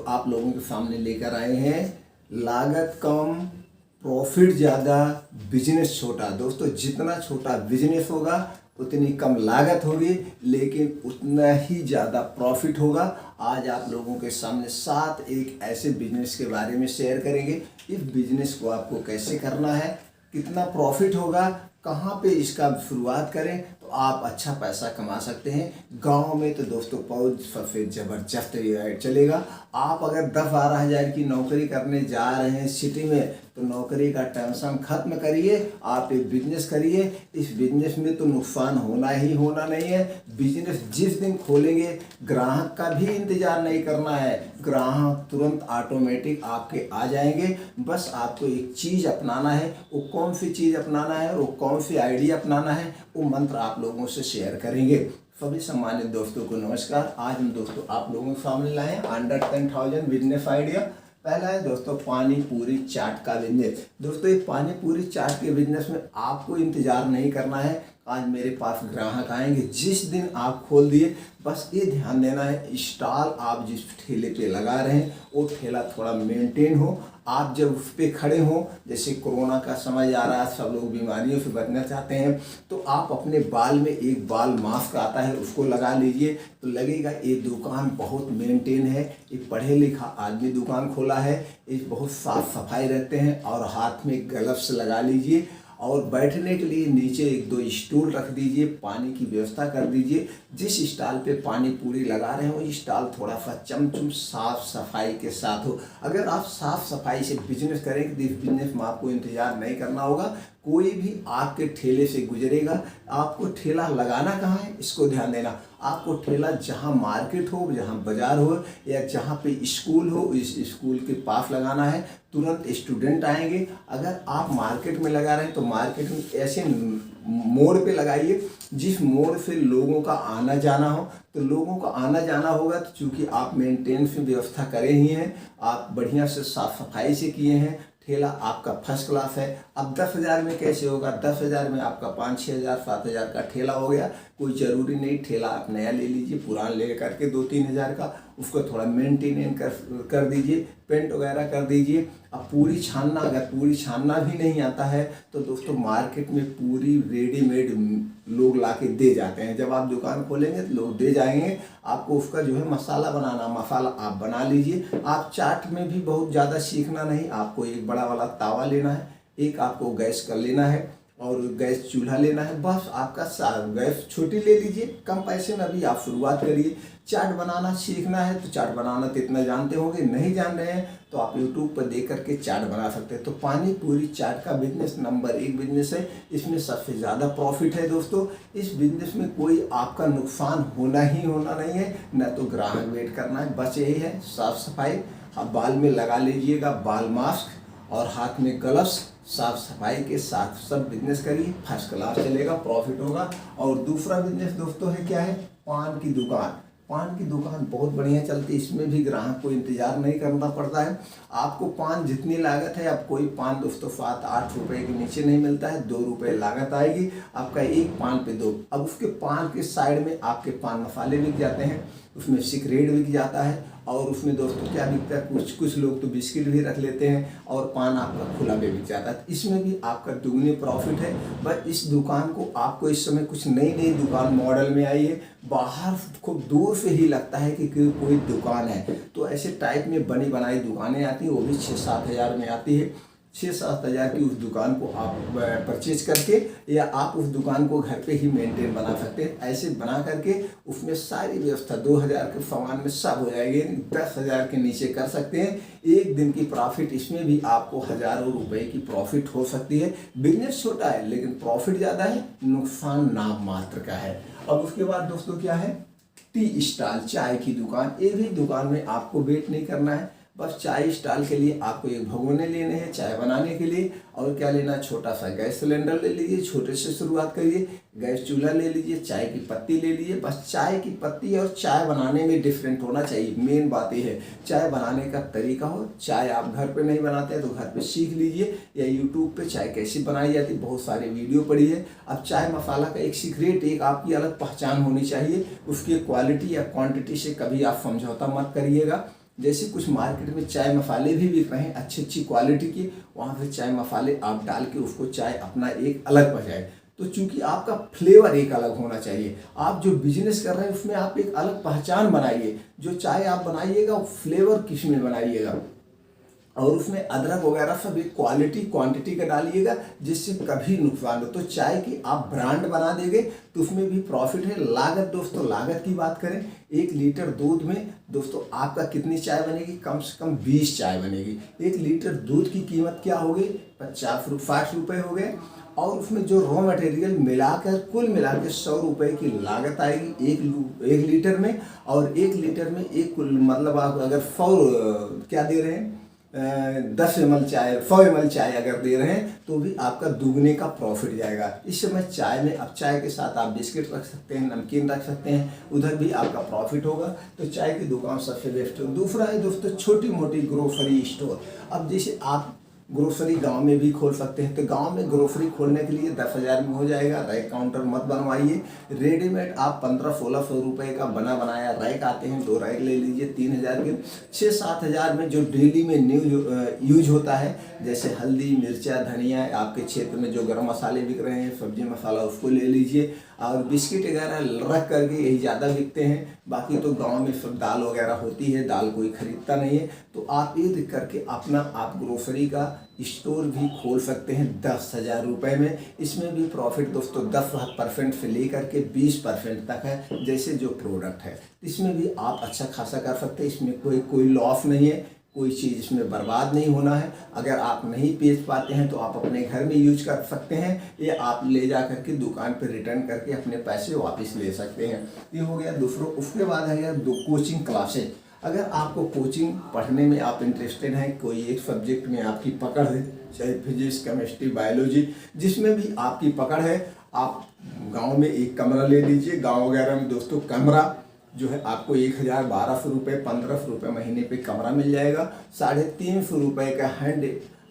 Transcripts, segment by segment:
आप लोगों के सामने लेकर आए हैं लागत कम प्रॉफिट ज़्यादा बिजनेस छोटा। दोस्तों जितना छोटा बिजनेस होगा उतनी कम लागत होगी लेकिन उतना ही ज़्यादा प्रॉफिट होगा। आज आप लोगों के सामने 7 एक ऐसे बिजनेस के बारे में शेयर करेंगे। इस बिजनेस को आपको कैसे करना है, कितना प्रॉफिट होगा, कहाँ पे इसका शुरुआत करें तो आप अच्छा पैसा कमा सकते हैं। गांव में तो दोस्तों बहुत सबसे ज़बरदस्त चलेगा। आप अगर 10-12 हज़ार की नौकरी करने जा रहे हैं सिटी में तो नौकरी का टेंशन खत्म करिए, आप एक बिजनेस करिए। इस बिजनेस में तो नुकसान होना ही होना नहीं है। बिजनेस जिस दिन खोलेंगे ग्राहक का भी इंतज़ार नहीं करना है, ग्राहक तुरंत ऑटोमेटिक आपके आ जाएंगे। बस आपको एक चीज़ अपनाना है। वो कौन सी चीज़ अपनाना है, वो कौन सी आइडिया अपनाना है, वो मंत्र आप लोगों से शेयर करेंगे। सभी सम्मानित दोस्तों को नमस्कार। आज हम दोस्तों आप लोगों के सामने लाए हैं अंडर 10,000 बिजनेस आइडिया। पहला है दोस्तों पानी पूरी चाट का बिजनेस। दोस्तों ये पानी पूरी चाट के बिजनेस में आपको इंतजार नहीं करना है। आज मेरे पास ग्राहक आएंगे, जिस दिन आप खोल दिए बस ये ध्यान देना है स्टॉल आप जिस ठेले पे लगा रहे हैं वो ठेला थोड़ा मेंटेन हो। आप जब उस पर खड़े हों, जैसे कोरोना का समय आ रहा है, सब लोग बीमारियों से बचना चाहते हैं, तो आप अपने बाल में एक बाल मास्क आता है उसको लगा लीजिए तो लगेगा ये दुकान बहुत मेंटेन है। ये पढ़े लिखा आदमी दुकान खोला है। ये बहुत साफ सफाई रखते हैं। और हाथ में ग्लव्स लगा लीजिए और बैठने के लिए नीचे 1-2 स्टूल रख दीजिए, पानी की व्यवस्था कर दीजिए। जिस स्टॉल पे पानी पूरी लगा रहे हो वो स्टॉल थोड़ा सा चमचम साफ सफाई के साथ हो। अगर आप साफ सफाई से बिजनेस करेंगे तो इस बिजनेस में आपको इंतजार नहीं करना होगा। कोई भी आपके ठेले से गुजरेगा, आपको ठेला लगाना कहाँ है इसको ध्यान देना। आपको ठेला जहाँ मार्केट हो, जहाँ बाजार हो या जहाँ पे स्कूल हो, इस स्कूल के पास लगाना है। तुरंत स्टूडेंट आएंगे। अगर आप मार्केट में लगा रहे हैं तो मार्केट में ऐसे मोड़ पे लगाइए जिस मोड़ से लोगों का आना जाना हो। तो लोगों का आना जाना होगा तो चूँकि आप मेंटेनेंस में व्यवस्था करे ही हैं, आप बढ़िया से साफ सफाई से किए हैं, ठेला आपका फर्स्ट क्लास है। अब 10,000 में कैसे होगा? 10,000 में आपका 5-6 हज़ार 7 हज़ार का ठेला हो गया। कोई ज़रूरी नहीं ठेला आप नया ले लीजिए, पुराना ले करके 2-3 हज़ार का उसको थोड़ा मेंटेन कर दीजिए, पेंट वगैरह कर दीजिए। अब पूरी छानना, अगर पूरी छानना भी नहीं आता है तो दोस्तों मार्केट में पूरी रेडीमेड लोग ला के दे जाते हैं। जब आप दुकान खोलेंगे तो लोग दे जाएंगे आपको। उसका जो है मसाला बनाना, मसाला आप बना लीजिए। आप चाट में भी बहुत ज़्यादा सीखना नहीं, आपको एक बड़ा वाला तावा लेना है, एक आपको गैस कर लेना है और गैस चूल्हा लेना है। बस आपका गैस छोटी ले लीजिए, कम पैसे में अभी आप शुरुआत करिए। चाट बनाना सीखना है तो चाट बनाना तो इतना जानते होंगे, नहीं जान रहे हैं तो आप YouTube पर देख करके चाट बना सकते हैं। तो पानी पूरी चाट का बिजनेस नंबर 1 बिजनेस है। इसमें सबसे ज़्यादा प्रॉफिट है दोस्तों। इस बिजनेस में कोई आपका नुकसान होना ही होना नहीं है, न तो ग्राहक वेट करना है। बस यही है साफ़ सफाई। आप बाल में लगा लीजिएगा बाल मास्क और हाथ में ग्लव्स, साफ सफाई के साथ सब बिजनेस करिए, फर्स्ट क्लास चलेगा, प्रॉफिट होगा। और दूसरा बिजनेस दोस्तों है क्या है? पान की दुकान। पान की दुकान बहुत बढ़िया चलती है। इसमें भी ग्राहक को इंतजार नहीं करना पड़ता है। आपको पान जितनी लागत है, अब कोई पान दोस्तों 7-8 रुपए के नीचे नहीं मिलता है। 2 रुपये लागत आएगी आपका एक पान पे 2। अब उसके पान के साइड में आपके पान मसाले बिक जाते हैं, उसमें सिगरेट बिक जाता है और उसमें दोस्तों क्या बिकता है, कुछ लोग तो बिस्किट भी रख लेते हैं और पान आपका खुला भी बिक जाता है। इसमें भी आपका दुगनी प्रॉफिट है। बस इस दुकान को आपको इस समय कुछ नई दुकान मॉडल में आई है, बाहर खूब दूर से ही लगता है कि कोई दुकान है। तो ऐसे टाइप में बनी बनाई दुकानें आती हैं, वो भी 6-7 हज़ार में आती है। 6-7 हज़ार की उस दुकान को आप परचेज करके या आप उस दुकान को घर पे ही मेंटेन बना सकते हैं। ऐसे बना करके उसमें सारी व्यवस्था 2,000 के सामान में सब हो जाएगी। 10,000 के नीचे कर सकते हैं। एक दिन की प्रॉफिट इसमें भी आपको हज़ारों रुपए की प्रॉफिट हो सकती है। बिजनेस छोटा है लेकिन प्रॉफिट ज़्यादा है, नुकसान नाम मात्र का है। अब उसके बाद दोस्तों क्या है? टी स्टॉल, चाय की दुकान। एक भी दुकान में आपको वेट नहीं करना है। बस चाय स्टॉल के लिए आपको एक भगोने लेने हैं चाय बनाने के लिए। और क्या लेना? छोटा सा गैस सिलेंडर ले लीजिए, छोटे से शुरुआत करिए। गैस चूल्हा ले लीजिए, चाय की पत्ती ले लीजिए। बस चाय की पत्ती और चाय बनाने में डिफरेंट होना चाहिए। मेन बात यह है चाय बनाने का तरीका हो। चाय आप घर पे नहीं बनाते हैं तो घर पे सीख लीजिए, या यूट्यूब पे चाय कैसी बनाई जाती है बहुत सारी वीडियो पड़ी है। अब चाय मसाला का एक सीक्रेट, एक आपकी अलग पहचान होनी चाहिए। उसकी क्वालिटी या क्वांटिटी से कभी आप समझौता मत करिएगा। जैसे कुछ मार्केट में चाय मसाले भी बिक रहे हैं अच्छी अच्छी क्वालिटी के, वहाँ पे चाय मसाले आप डाल के उसको चाय अपना एक अलग पहुँचाए। तो चूंकि आपका फ्लेवर एक अलग होना चाहिए, आप जो बिजनेस कर रहे हैं उसमें आप एक अलग पहचान बनाइए। जो चाय आप बनाइएगा वो फ्लेवर किसमें बनाइएगा, और उसमें अदरक वगैरह सब एक क्वालिटी क्वांटिटी का डालिएगा जिससे कभी नुकसान हो। तो चाय की आप ब्रांड बना देंगे तो उसमें भी प्रॉफिट है। लागत दोस्तों, लागत की बात करें, 1 लीटर दूध में दोस्तों आपका कितनी चाय बनेगी, कम से कम 20 चाय बनेगी। 1 लीटर दूध की कीमत क्या होगी, 60 रुपये हो गए, और उसमें जो रॉ मटेरियल मिलाकर कुल मिलाकर 100 रुपये की लागत आएगी 1 लीटर में। और 1 लीटर में एक मतलब आप अगर 100 क्या दे रहे हैं, 10 ml चाय 100 ml चाय अगर दे रहे हैं तो भी आपका दुगने का प्रॉफिट जाएगा। इस समय चाय में, अब चाय के साथ आप बिस्किट रख सकते हैं, नमकीन रख सकते हैं, उधर भी आपका प्रॉफिट होगा। तो चाय की दुकान सबसे बेस्ट है। दूसरा है दोस्तों छोटी मोटी ग्रोसरी स्टोर। अब जैसे आप ग्रोसरी गांव में भी खोल सकते हैं, तो गांव में ग्रोसरी खोलने के लिए 10,000 में हो जाएगा। रैक काउंटर मत बनवाइए, रेडीमेड आप 1500-1600 रुपये का बना बनाया रैक आते हैं, 2 रैक ले लीजिए 3000 के। 6-7 हज़ार में जो डेली में यूज होता है, जैसे हल्दी मिर्चा धनिया, आपके क्षेत्र में जो गर्म मसाले बिक रहे हैं, सब्जी मसाला, उसको ले लीजिए। और बिस्किट वगैरह रख करके यही ज़्यादा बिकते हैं। बाकी तो गांव में सब दाल वगैरह होती है, दाल कोई खरीदता नहीं है। तो आप ये करके अपना आप ग्रोसरी का स्टोर भी खोल सकते हैं 10,000 रुपये में। इसमें भी प्रॉफिट दोस्तों 10% से लेकर के 20% तक है, जैसे जो प्रोडक्ट है। इसमें भी आप अच्छा खासा कर सकते हैं। इसमें कोई लॉस नहीं है, कोई चीज़ इसमें बर्बाद नहीं होना है। अगर आप नहीं बेच पाते हैं तो आप अपने घर में यूज कर सकते हैं, या आप ले जा करके दुकान पर रिटर्न करके अपने पैसे वापस ले सकते हैं। ये हो गया दूसरों। उसके बाद है यार कोचिंग क्लासेज। अगर आपको कोचिंग पढ़ने में आप इंटरेस्टेड हैं, कोई एक सब्जेक्ट में आपकी पकड़ है, चाहे फिजिक्स केमिस्ट्री बायोलॉजी, जिसमें भी आपकी पकड़ है, आप गांव में एक कमरा ले लीजिए। गांव वगैरह में दोस्तों कमरा जो है आपको 1,000-1,200 रुपये 1,500 रुपये महीने पे कमरा मिल जाएगा। 350 रुपये का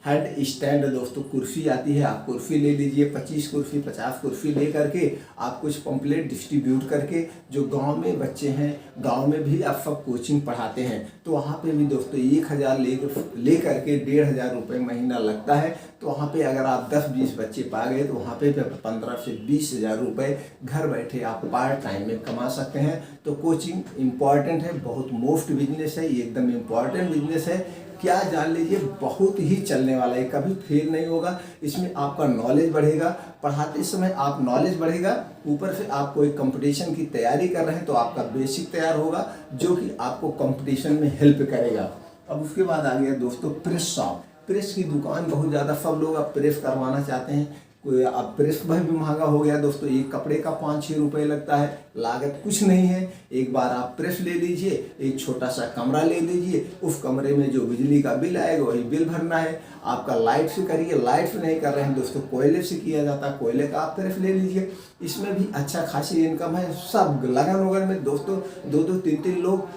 हेड स्टैंड दोस्तों कुर्सी आती है, आप कुर्सी ले लीजिए। 25 कुर्सी 50 कुर्सी ले करके आप कुछ पंपलेट डिस्ट्रीब्यूट करके, जो गांव में बच्चे हैं, गांव में भी आप सब कोचिंग पढ़ाते हैं, तो वहाँ पे भी दोस्तों 1,000 ले करके 1,500 रुपये महीना लगता है। तो वहाँ पे अगर आप 10-20 बच्चे पा गए तो वहाँ पे 15 से 20,000 रुपये घर बैठे आप पार्ट टाइम में कमा सकते हैं। तो कोचिंग इम्पॉर्टेंट है, बहुत मोस्ट बिजनेस है, ये एकदम इम्पॉर्टेंट बिजनेस है। क्या जान लीजिए, बहुत ही चलने वाला है, कभी फेल नहीं होगा। इसमें आपका नॉलेज बढ़ेगा, पढ़ाते समय आप नॉलेज बढ़ेगा, ऊपर से आप कोई कंपटीशन की तैयारी कर रहे हैं तो आपका बेसिक तैयार होगा, जो कि आपको कंपटीशन में हेल्प करेगा। अब उसके बाद आ गया दोस्तों प्रेस शॉप। प्रेस की दुकान बहुत ज़्यादा सब लोग अब प्रेस करवाना चाहते हैं। कोई अब प्रेस भी महंगा हो गया दोस्तों, एक कपड़े का 5-6 रुपये लगता है, लागत कुछ नहीं है। एक बार आप प्रेस ले लीजिए, एक छोटा सा कमरा ले लीजिए, उस कमरे में जो बिजली का बिल आएगा वही बिल भरना है। आपका लाइट से करिए, लाइट से नहीं कर रहे हैं दोस्तों, कोयले से किया जाता है, कोयले का आप प्रेस ले लीजिए। इसमें भी अच्छा खासी इनकम है। सब लगन वगन में दोस्तों 2-2 3-3 लोग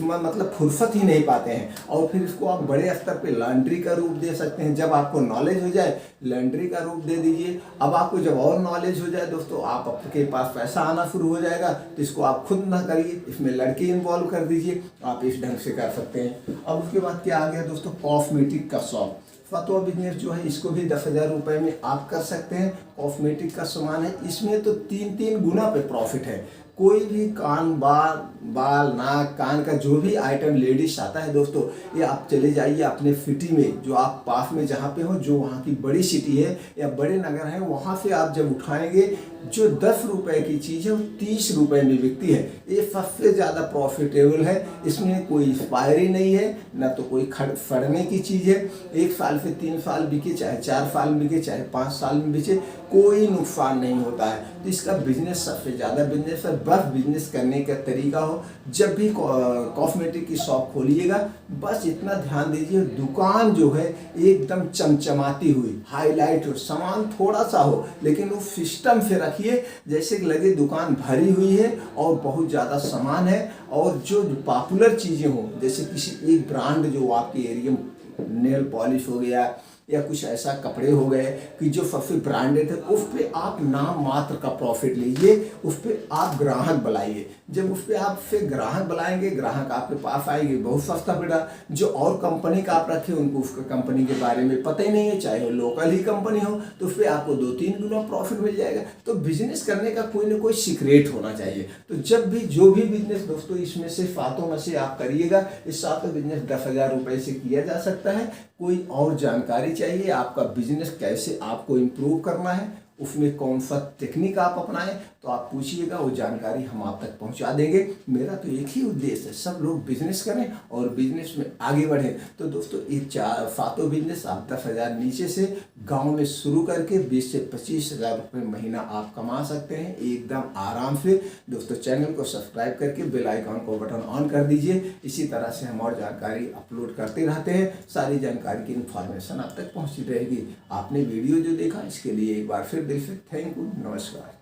मतलब फुर्सत ही नहीं पाते हैं। और फिर इसको आप बड़े स्तर पे लॉन्ड्री का रूप दे सकते हैं। जब आपको नॉलेज हो जाए, लॉन्ड्री का रूप दे दीजिए। अब आपको जब और नॉलेज हो जाए दोस्तों, आप आपके पास पैसा आना शुरू हो जाएगा, तो इसको आप खुद ना करिए, इसमें लड़के इन्वॉल्व कर दीजिए, आप इस ढंग से कर सकते हैं। अब उसके बाद क्या आ गया दोस्तों, कॉस्मेटिक का शॉप। फतवा बिजनेस जो है, इसको भी 10,000 रुपये में आप कर सकते हैं। कॉस्मेटिक का सामान है, इसमें तो 3-3 गुना पे प्रॉफिट है। कोई भी कान बाल नाक कान का जो भी आइटम लेडीज आता है दोस्तों, ये आप चले जाइए अपने सिटी में, जो आप पास में जहाँ पे हो, जो वहाँ की बड़ी सिटी है या बड़े नगर हैं, वहाँ से आप जब उठाएंगे, जो 10 रुपये की चीज़ है वो 30 रुपये में बिकती है। ये सबसे ज़्यादा प्रॉफिटेबल है। इसमें कोई एक्सपायरी नहीं है, ना तो कोई फटने की चीज़ है। 1 साल से 3 साल बिके, चाहे 4 साल में बिके, चाहे 5 साल में बिके, कोई नुकसान नहीं होता है। तो इसका बिजनेस सबसे ज़्यादा बिजनेस है। बस बिजनेस करने का तरीका हो, जब भी कॉस्मेटिक की शॉप खोलिएगा, बस इतना ध्यान दीजिए, दुकान जो है एकदम चमचमाती हुई, हाईलाइट हो, सामान थोड़ा सा हो, लेकिन वो सिस्टम से रखिए जैसे कि लगे दुकान भरी हुई है और बहुत ज़्यादा सामान है। और जो पॉपुलर चीज़ें हों, जैसे किसी एक ब्रांड जो आपके एरिया में, नेल पॉलिश हो गया, या कुछ ऐसा कपड़े हो गए कि जो सबसे ब्रांडेड है, उस पर आप नाम मात्र का प्रॉफिट लीजिए, उस पर आप ग्राहक बुलाइए। जब उस पर आप फिर ग्राहक बुलाएंगे, ग्राहक आपके पास आएंगे, बहुत सस्ता पड़ा। जो और कंपनी का आप रखे उनको उसका कंपनी के बारे में पता ही नहीं है, चाहे वो लोकल ही कंपनी हो, तो उस पर आपको 2-3 गुना प्रॉफिट मिल जाएगा। तो बिजनेस करने का कोई ना कोई सीक्रेट होना चाहिए। तो जब भी जो भी बिजनेस दोस्तों इसमें से सातों में से आप करिएगा, इस सातों बिजनेस 10,000 रुपये से किया जा सकता है। कोई और जानकारी चाहिए, आपका बिजनेस कैसे आपको इम्प्रूव करना है, उसमें कौन सा टेक्निक आप अपनाएं, तो आप पूछिएगा, वो जानकारी हम आप तक पहुंचा देंगे। मेरा तो एक ही उद्देश्य है, सब लोग बिजनेस करें और बिजनेस में आगे बढ़ें। तो दोस्तों ये सातों बिजनेस आप 10,000 नीचे से गांव में शुरू करके 20 से 25,000 रुपये महीना आप कमा सकते हैं एकदम आराम से। दोस्तों चैनल को सब्सक्राइब करके बेल आइकॉन को बटन ऑन कर दीजिए। इसी तरह से हम और जानकारी अपलोड करते रहते हैं, सारी जानकारी की इन्फॉर्मेशन आप तक पहुँचती रहेगी। आपने वीडियो जो देखा इसके लिए एक बार फिर दिल से थैंक यू, नमस्कार।